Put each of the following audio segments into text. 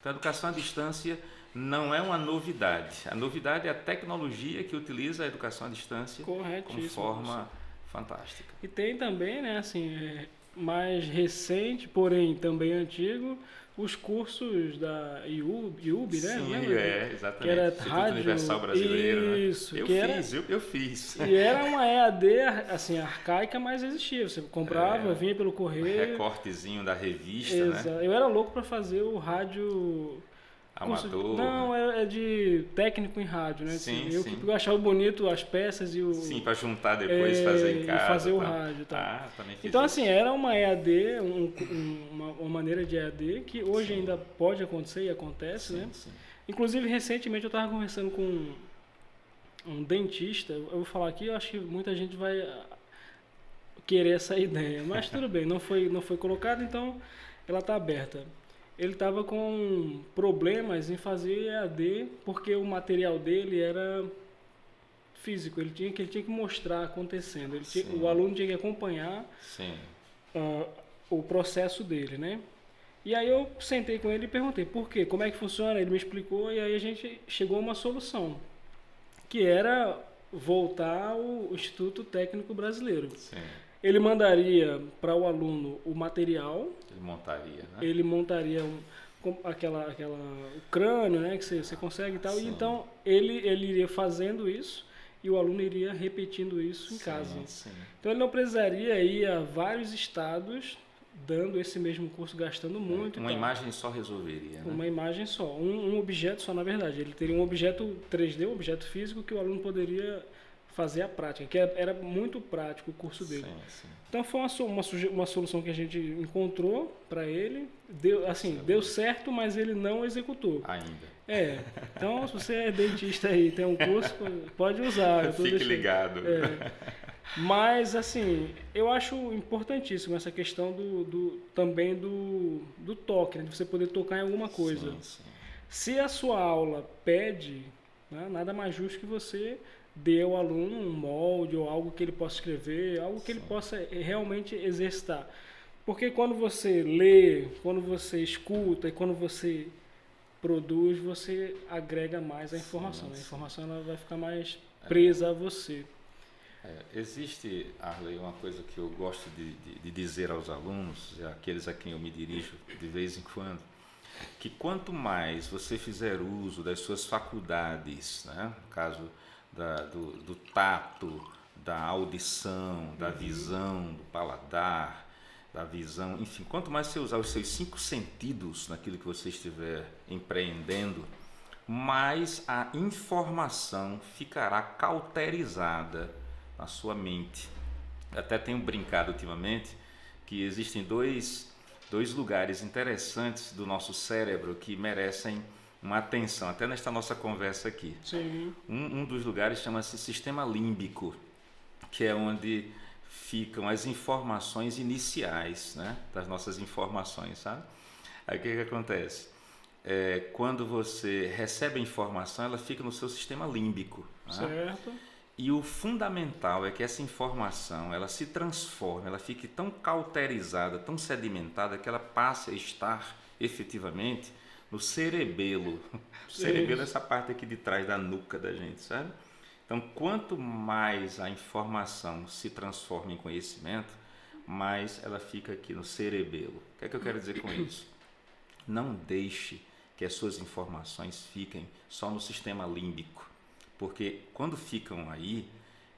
Então, a educação à distância não é uma novidade. A novidade é a tecnologia que utiliza a educação à distância como Corretíssimo, professor. forma fantástica. E tem também, né, assim, mais recente, porém também antigo, os cursos da IUB, né? Sim, Lembra que exatamente. era Instituto Universal rádio? Brasileiro, né? Isso, Eu que era fiz, eu fiz. e era uma EAD assim arcaica, mas existia. Você comprava, vinha pelo correio. Recortezinho da revista, né? Eu era louco para fazer o rádio. Amador, né? Não, é de técnico em rádio, né? Assim, Sim, eu que sim. achava bonito as peças Sim, para juntar depois, fazer em e casa fazer e o tal. rádio e tal. Ah, também fiz Então, assim, isso. era uma EAD, uma maneira de EAD que hoje Sim, ainda pode acontecer e acontece, né? sim, sim. Inclusive, recentemente eu estava conversando com um dentista. Eu vou falar aqui, eu acho que muita gente vai querer essa ideia, mas tudo bem, não foi colocado, então ela está aberta. Ele estava com problemas em fazer EAD porque o material dele era físico, ele tinha que mostrar acontecendo, o Sim, aluno tinha que acompanhar sim, ah, o processo dele, né? E aí eu sentei com ele e perguntei por quê, como é que funciona, ele me explicou e aí a gente chegou a uma solução, que era voltar ao Instituto Técnico Brasileiro. sim. Ele mandaria para o aluno o material, Ele montaria, né? ele montaria o crânio, né, que você consegue e tal, e Sim, então ele iria fazendo isso e o aluno iria repetindo isso em casa. sim, sim. Então ele não precisaria ir a vários estados dando esse mesmo curso, gastando muito e Uma tal. imagem só resolveria, né? Uma imagem só, um objeto só, na verdade. Ele teria um objeto 3D, um objeto físico que o aluno poderia fazer a prática, que era muito prático o curso dele. Sim, sim. Então foi uma solução que a gente encontrou para ele. Deu certo, mas ele não executou. Ainda. Então se você é dentista aí, tem um curso, pode usar. Eu tô Fique deixando. ligado. Mas assim, eu acho importantíssimo essa questão também do toque, né, de você poder tocar em alguma coisa. Sim, sim. Se a sua aula pede, né, nada mais justo que você dê ao aluno um molde ou algo que ele possa escrever, algo que ele Sim. possa realmente exercitar. Porque quando você lê, quando você escuta e quando você produz, você agrega mais a informação. Sim, A sim. informação ela vai ficar mais presa a você. Existe, Arley, uma coisa que eu gosto de dizer aos alunos, e àqueles a quem eu me dirijo de vez em quando, que quanto mais você fizer uso das suas faculdades, né? No caso do tato, da audição, da visão, do paladar, da visão, enfim, quanto mais você usar os seus 5 sentidos naquilo que você estiver empreendendo, mais a informação ficará cauterizada na sua mente. Até tenho brincado ultimamente que existem dois lugares interessantes do nosso cérebro que merecem uma atenção, até nesta nossa conversa aqui. Sim. Um dos lugares chama-se sistema límbico, que é onde ficam as informações iniciais, né, das nossas informações, sabe? Aí o que acontece? Quando você recebe a informação, ela fica no seu sistema límbico, né? Certo. E o fundamental é que essa informação ela se transforme, ela fique tão cauterizada, tão sedimentada, que ela passe a estar efetivamente no cerebelo. O cerebelo é essa parte aqui de trás da nuca da gente, sabe? Então, quanto mais a informação se transforma em conhecimento, mais ela fica aqui no cerebelo. O que é que eu quero dizer com isso? Não deixe que as suas informações fiquem só no sistema límbico, porque quando ficam aí,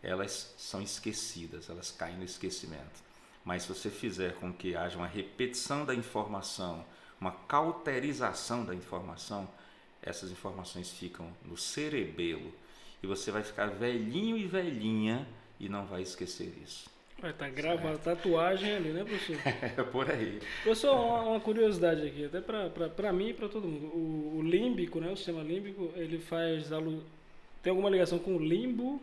elas são esquecidas, elas caem no esquecimento. Mas se você fizer com que haja uma repetição da informação, uma cauterização da informação, essas informações ficam no cerebelo e você vai ficar velhinho e velhinha e não vai esquecer isso. Vai estar gravada tatuagem ali, né, professor? É por aí. Professor, uma curiosidade aqui, até para mim e para todo mundo. O límbico, né, o sistema límbico, ele tem alguma ligação com o limbo,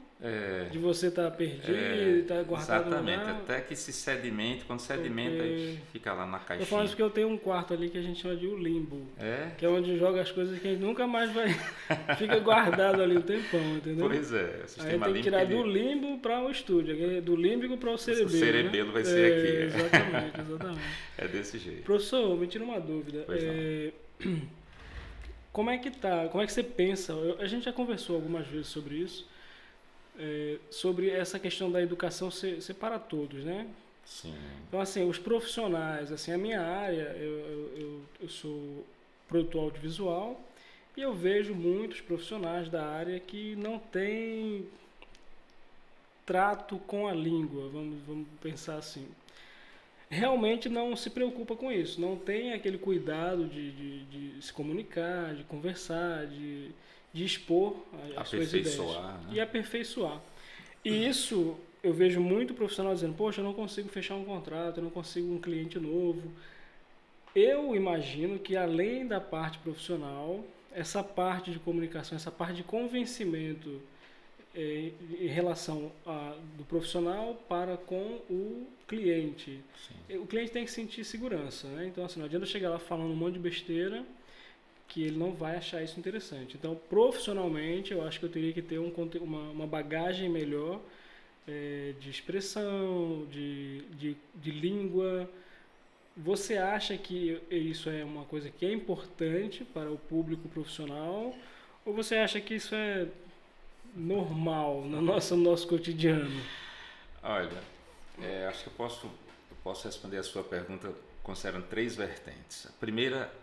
de você estar perdido, estar guardado no Exatamente, lugar? até que se sedimente, quando sedimenta, Porque fica lá na eu falo isso caixinha. porque eu tenho um quarto ali que a gente chama de o limbo, É? que é onde joga as coisas que a gente nunca mais vai. Fica guardado ali um tempão, entendeu? Pois é, o Aí sistema tem que límbico tirar do ele, limbo para o estúdio, do límbico para o cerebelo. o cerebelo, né? vai ser aqui. Exatamente, exatamente. É desse jeito. Professor, me tira uma dúvida. Pois não. como é que tá? Como é que você pensa? A gente já conversou algumas vezes sobre isso, sobre essa questão da educação ser para todos, né? Sim. Então, assim, os profissionais, assim, a minha área, eu sou produtor audiovisual e eu vejo muitos profissionais da área que não têm trato com a língua, vamos pensar assim. Realmente não se preocupa com isso, não tem aquele cuidado de se comunicar, de conversar, de expor as suas ideias Aperfeiçoar, e né? aperfeiçoar. E isso eu vejo muito profissional dizendo, poxa, eu não consigo fechar um contrato, eu não consigo um cliente novo. Eu imagino que além da parte profissional, essa parte de comunicação, essa parte de convencimento em relação do profissional para com o cliente. Sim. O cliente tem que sentir segurança, né? Então, assim, não adianta chegar lá falando um monte de besteira que ele não vai achar isso interessante. Então, profissionalmente, eu acho que eu teria que ter uma bagagem melhor de expressão, de língua. Você acha que isso é uma coisa que é importante para o público profissional? Ou você acha que isso é normal no nosso cotidiano? Olha, acho que eu posso responder a sua pergunta considerando três vertentes. A primeira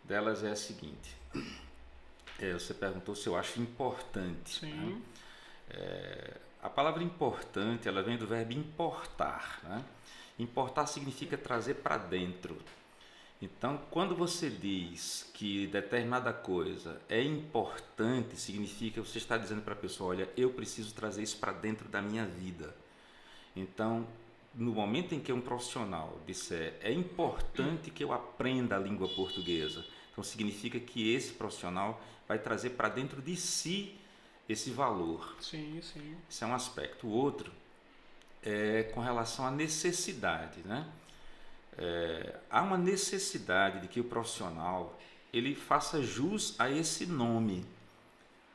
delas é a seguinte: você perguntou se eu acho importante, né? Sim, A palavra importante, ela vem do verbo importar, né? Importar significa trazer para dentro. Então, quando você diz que determinada coisa é importante, significa que você está dizendo para a pessoa, olha, eu preciso trazer isso para dentro da minha vida. Então, no momento em que um profissional disser, é importante que eu aprenda a língua portuguesa, então significa que esse profissional vai trazer para dentro de si esse valor. sim, sim. Esse é um aspecto. O outro é com relação à necessidade, né? Há uma necessidade de que o profissional ele faça jus a esse nome.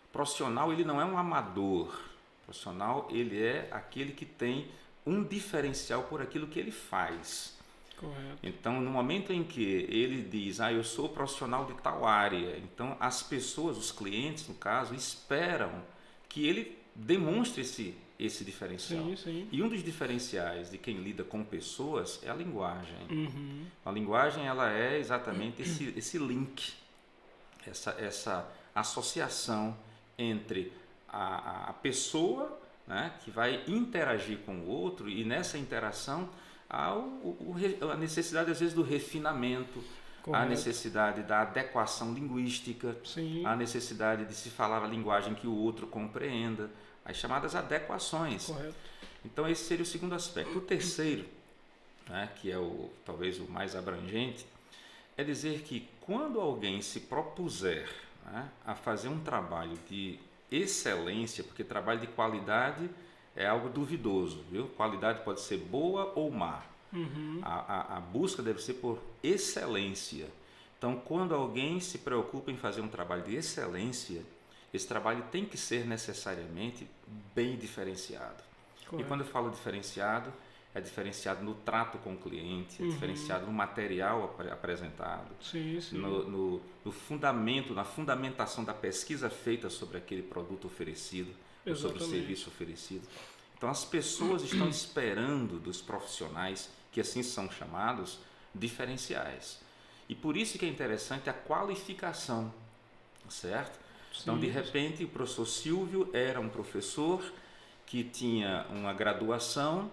O profissional ele não é um amador. O profissional ele é aquele que tem um diferencial por aquilo que ele faz. Correto. Então, no momento em que ele diz, eu sou profissional de tal área, então as pessoas, os clientes, no caso, esperam que ele demonstre esse diferencial. Sim, sim. E um dos diferenciais de quem lida com pessoas é a linguagem. Uhum. A linguagem ela é exatamente esse link, essa associação entre a pessoa, né, que vai interagir com o outro, e nessa interação há a necessidade às vezes do refinamento, Correto. a necessidade da adequação linguística, Sim. a necessidade de se falar a linguagem que o outro compreenda, as chamadas adequações. Correto. Então esse seria o segundo aspecto. O terceiro, né, que é talvez o mais abrangente, é dizer que quando alguém se propuser, né, a fazer um trabalho de excelência, porque trabalho de qualidade é algo duvidoso, viu? Qualidade pode ser boa ou má. Uhum. A busca deve ser por excelência. Então, quando alguém se preocupa em fazer um trabalho de excelência, esse trabalho tem que ser necessariamente bem diferenciado. Correto. E quando eu falo diferenciado, é diferenciado no trato com o cliente, é diferenciado no material apresentado, Sim, sim. no fundamento, na fundamentação da pesquisa feita sobre aquele produto oferecido, ou sobre o serviço oferecido. Então as pessoas estão esperando dos profissionais, que assim são chamados, diferenciais. E por isso que é interessante a qualificação, certo? Então, de repente, o professor Silvio era um professor que tinha uma graduação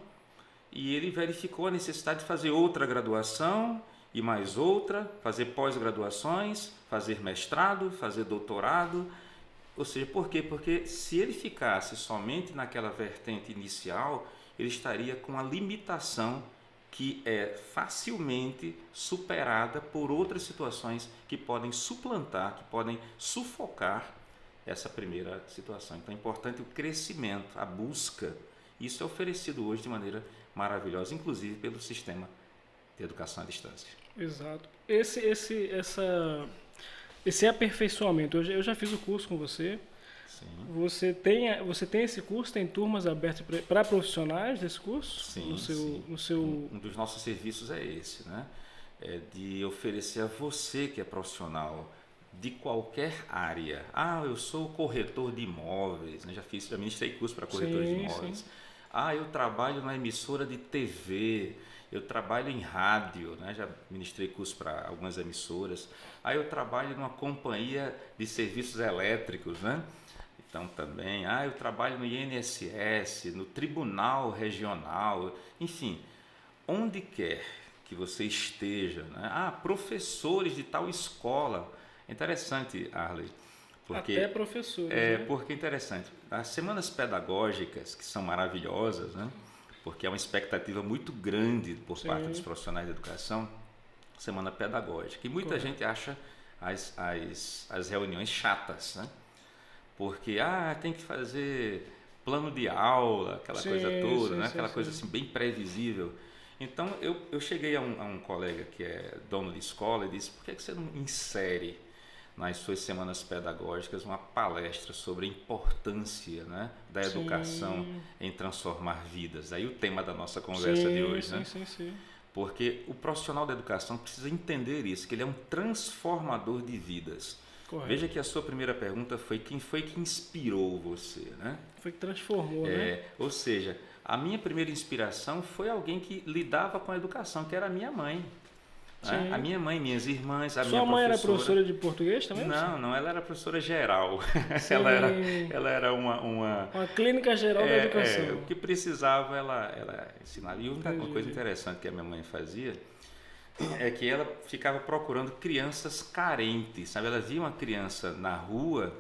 e ele verificou a necessidade de fazer outra graduação e mais outra, fazer pós-graduações, fazer mestrado, fazer doutorado. Ou seja, por quê? Porque se ele ficasse somente naquela vertente inicial, ele estaria com a limitação que é facilmente superada por outras situações que podem suplantar, que podem sufocar essa primeira situação. Então é importante o crescimento, a busca. Isso é oferecido hoje de maneira maravilhosa, inclusive pelo sistema de educação à distância. Exato. Esse aperfeiçoamento, eu já fiz o curso com você. Sim. Você tem esse curso? Tem turmas abertas para profissionais desse curso? Sim, sim. Um dos nossos serviços é esse, né? É de oferecer a você que é profissional de qualquer área. Ah, eu sou corretor de imóveis, né? Já ministrei curso para corretores de imóveis. Sim. Ah, eu trabalho na emissora de TV, eu trabalho em rádio, né? Já ministrei curso para algumas emissoras. Ah, eu trabalho numa companhia de serviços elétricos, né? Então também, eu trabalho no INSS, no Tribunal Regional, enfim, onde quer que você esteja, né? Professores de tal escola. É interessante, Arley, Até porque professores, né? porque é interessante. As semanas pedagógicas, que são maravilhosas, né? Porque é uma expectativa muito grande por parte dos Sim, profissionais da educação, semana pedagógica. E muita correto. gente acha as reuniões chatas, né? Porque tem que fazer plano de aula, aquela coisa toda, né? Aquela coisa Sim. assim bem previsível. Então eu cheguei a um colega que é dono de escola e disse: por que você não insere nas suas semanas pedagógicas uma palestra sobre a importância, né, da educação Sim, em transformar vidas? Aí o tema da nossa conversa de hoje, né? sim. Porque o profissional da educação precisa entender isso, que ele é um transformador de vidas. Veja Correto. que a sua primeira pergunta foi quem foi que inspirou você, né? Foi que transformou, né? Ou seja, a minha primeira inspiração foi alguém que lidava com a educação, que era a minha mãe, né? A Sim. minha mãe, minhas irmãs, a minha Sua mãe era professora. professora de português também, moça? Não, ela era professora geral. ela era, Sim. ela era uma Uma clínica geral da o educação. que precisava ela ensinava. E uma coisa Entendi. interessante que a minha mãe fazia é que ela ficava procurando crianças carentes, sabe? Ela via uma criança na rua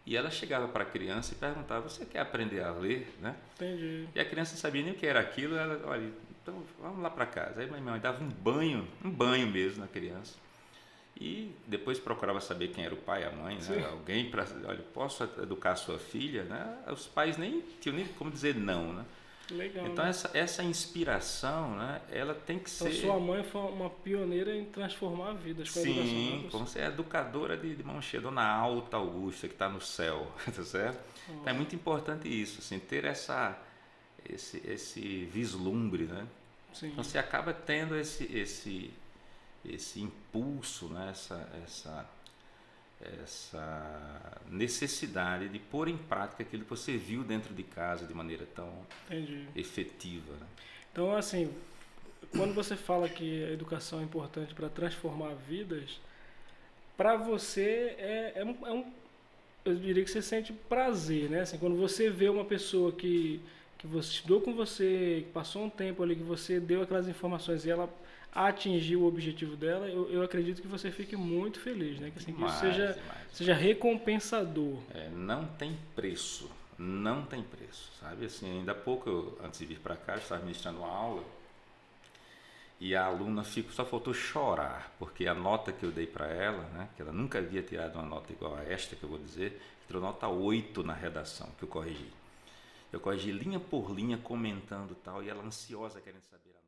e ela chegava para a criança e perguntava: você quer aprender a ler, né? Entendi. E a criança não sabia nem o que era aquilo. Ela, olha, então vamos lá para casa. Aí minha mãe dava um banho mesmo na criança. E depois procurava saber quem era o pai, a mãe, Sim. né? Alguém para, olha, posso educar sua filha, né? Os pais nem tinham nem como dizer não, né? Legal, Então né? essa inspiração, né? Ela tem que Então ser, sua mãe foi uma pioneira em transformar vidas com a educação, né, sim, como professor? ser educadora de mão cheia, Dona Alta Augusta, que está no céu, tá certo? Então é Ó, muito importante isso, assim, ter esse vislumbre, né? Então sim, você acaba tendo esse impulso, né? Essa necessidade de pôr em prática aquilo que você viu dentro de casa de maneira tão entendi. efetiva, né? Então, assim, quando você fala que a educação é importante para transformar vidas, para você eu diria que você sente prazer, né? Assim, quando você vê uma pessoa que você estudou com você, que passou um tempo ali, que você deu aquelas informações e ela atingiu o objetivo dela, eu acredito que você fique muito feliz, né? Que, assim, que isso Demais, demais. seja recompensador. Não tem preço, não tem preço, sabe? Assim, ainda há pouco, antes de vir para cá, eu estava ministrando uma aula e a aluna só faltou chorar, porque a nota que eu dei para ela, né, que ela nunca havia tirado uma nota igual a esta que eu vou dizer, tirou nota 8 na redação, que eu corrigi. Eu corrigi linha por linha, comentando tal, e ela ansiosa querendo saber a nota.